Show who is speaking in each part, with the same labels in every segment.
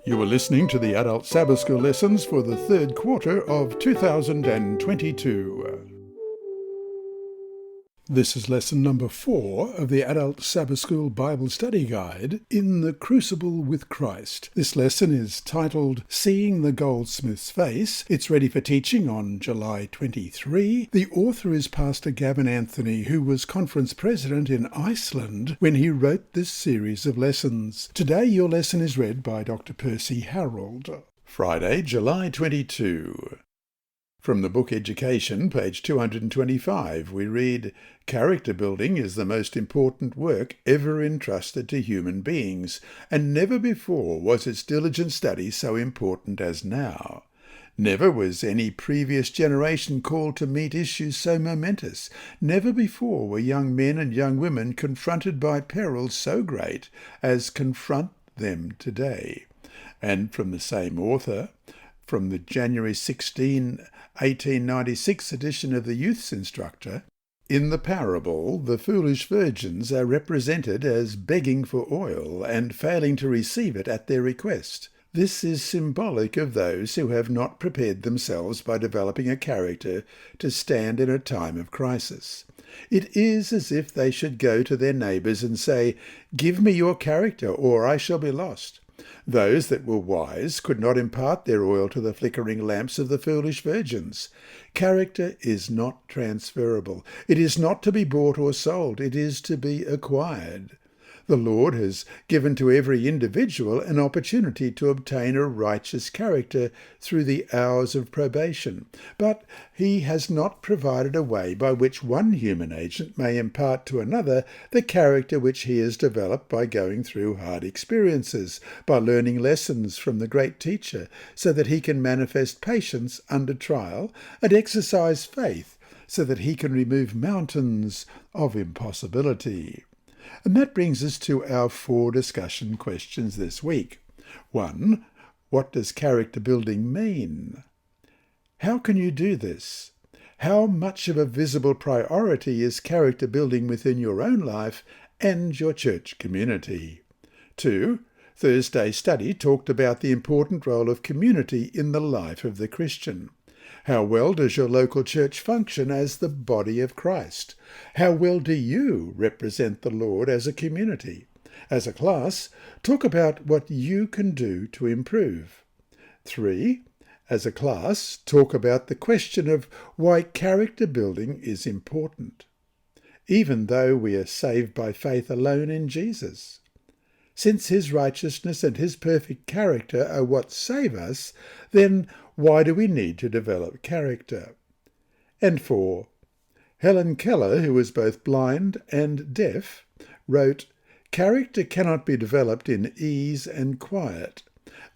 Speaker 1: You are listening to the Adult Sabbath School lessons for the third quarter of 2022. This is lesson number 4 of the Adult Sabbath School Bible Study Guide, In the Crucible with Christ. This lesson is titled Seeing the Goldsmith's Face. It's ready for teaching on July 23. The author is Pastor Gavin Anthony, who was conference president in Iceland when he wrote this series of lessons. Today your lesson is read by Dr. Percy Harrold. Friday, July 22. From the book Education, page 225, we read, "Character building is the most important work ever entrusted to human beings, and never before was its diligent study so important as now. Never was any previous generation called to meet issues so momentous. Never before were young men and young women confronted by perils so great as confront them today." And from the same author, from the January 16, 1896 edition of the Youth's Instructor, in the parable, the foolish virgins are represented as begging for oil and failing to receive it at their request. This is symbolic of those who have not prepared themselves by developing a character to stand in a time of crisis. It is as if they should go to their neighbours and say, "Give me your character, or I shall be lost." Those that were wise could not impart their oil to the flickering lamps of the foolish virgins. Character is not transferable. It is not to be bought or sold. It is to be acquired. The Lord has given to every individual an opportunity to obtain a righteous character through the hours of probation, but he has not provided a way by which one human agent may impart to another the character which he has developed by going through hard experiences, by learning lessons from the great teacher, so that he can manifest patience under trial and exercise faith, so that he can remove mountains of impossibility. And that brings us to our 4 discussion questions this week. 1. What does character building mean? How can you do this? How much of a visible priority is character building within your own life and your church community? 2. Thursday's study talked about the important role of community in the life of the Christian. How well does your local church function as the body of Christ? How well do you represent the Lord as a community? As a class, talk about what you can do to improve. 3. As a class, talk about the question of why character building is important, even though we are saved by faith alone in Jesus. Since his righteousness and his perfect character are what save us, then why do we need to develop character? And 4. Helen Keller, who was both blind and deaf, wrote, "Character cannot be developed in ease and quiet.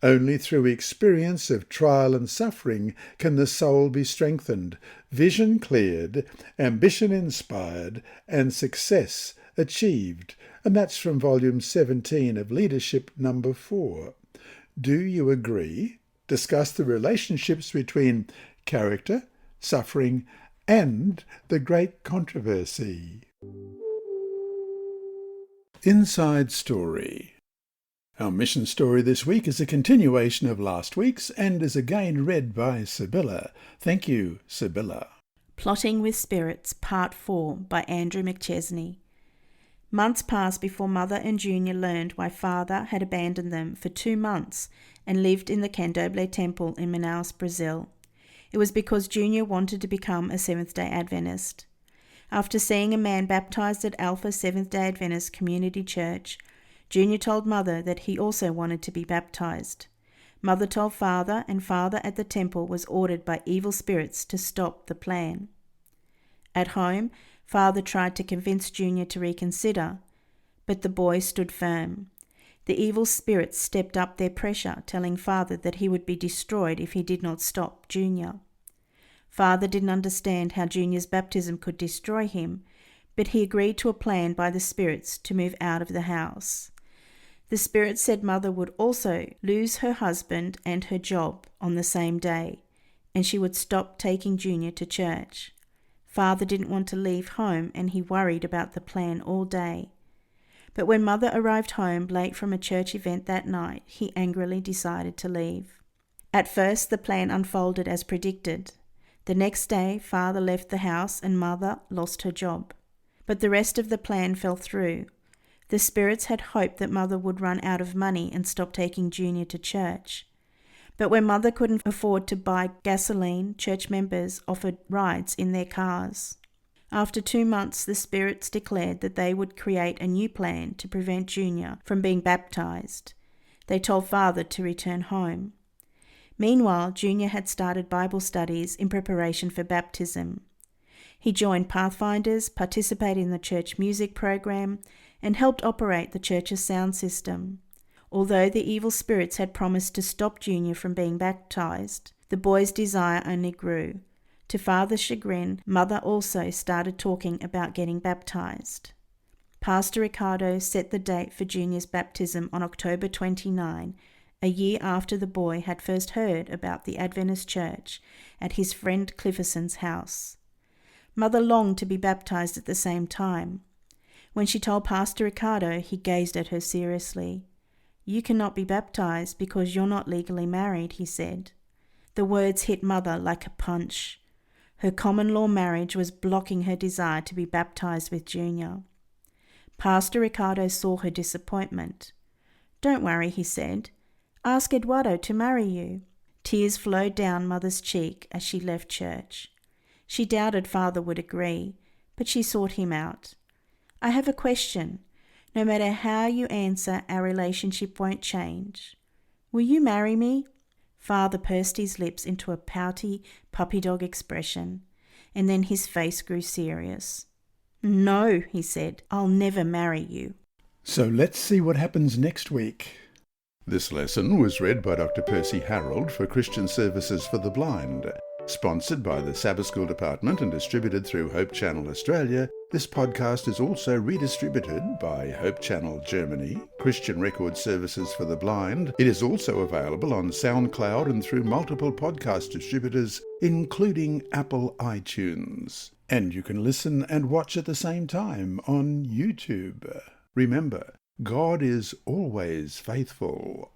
Speaker 1: Only through experience of trial and suffering can the soul be strengthened, vision cleared, ambition inspired, and success achieved." And that's from volume 17 of Leadership number 4. Do you agree? Discuss the relationships between character, suffering, and the great controversy. Inside Story. Our mission story this week is a continuation of last week's and is again read by Sibylla. Thank you, Sibylla.
Speaker 2: Plotting with Spirits, Part 4 by Andrew McChesney. Months passed before Mother and Junior learned why Father had abandoned them for 2 months and lived in the Candomblé temple in Manaus, Brazil. It was because Junior wanted to become a Seventh-day Adventist. After seeing a man baptized at Alpha Seventh-day Adventist Community Church, Junior told Mother that he also wanted to be baptized. Mother told Father, and Father at the temple was ordered by evil spirits to stop the plan. At home, Father tried to convince Junior to reconsider, but the boy stood firm. The evil spirits stepped up their pressure, telling Father that he would be destroyed if he did not stop Junior. Father didn't understand how Junior's baptism could destroy him, but he agreed to a plan by the spirits to move out of the house. The spirits said Mother would also lose her husband and her job on the same day, and she would stop taking Junior to church. Father didn't want to leave home, and he worried about the plan all day. But when Mother arrived home late from a church event that night, he angrily decided to leave. At first, the plan unfolded as predicted. The next day, Father left the house and Mother lost her job. But the rest of the plan fell through. The spirits had hoped that Mother would run out of money and stop taking Junior to church. But when Mother couldn't afford to buy gasoline, church members offered rides in their cars. After 2 months, the spirits declared that they would create a new plan to prevent Junior from being baptized. They told Father to return home. Meanwhile, Junior had started Bible studies in preparation for baptism. He joined Pathfinders, participated in the church music program, and helped operate the church's sound system. Although the evil spirits had promised to stop Junior from being baptized, the boy's desire only grew. To Father's chagrin, Mother also started talking about getting baptized. Pastor Ricardo set the date for Junior's baptism on October 29, a year after the boy had first heard about the Adventist church at his friend Clifferson's house. Mother longed to be baptized at the same time. When she told Pastor Ricardo, he gazed at her seriously. "You cannot be baptized because you're not legally married," he said. The words hit Mother like a punch. Her common-law marriage was blocking her desire to be baptized with Junior. Pastor Ricardo saw her disappointment. "Don't worry," he said. "Ask Eduardo to marry you." Tears flowed down Mother's cheek as she left church. She doubted Father would agree, but she sought him out. "I have a question. No matter how you answer, our relationship won't change. Will you marry me?" Father pursed his lips into a pouty, puppy dog expression, and then his face grew serious. "No," he said, "I'll never marry you."
Speaker 1: So let's see what happens next week. This lesson was read by Dr. Percy Harrold for Christian Services for the Blind. Sponsored by the Sabbath School Department and distributed through Hope Channel Australia, this podcast is also redistributed by Hope Channel Germany, Christian Record Services for the Blind. It is also available on SoundCloud and through multiple podcast distributors, including Apple iTunes. And you can listen and watch at the same time on YouTube. Remember, God is always faithful.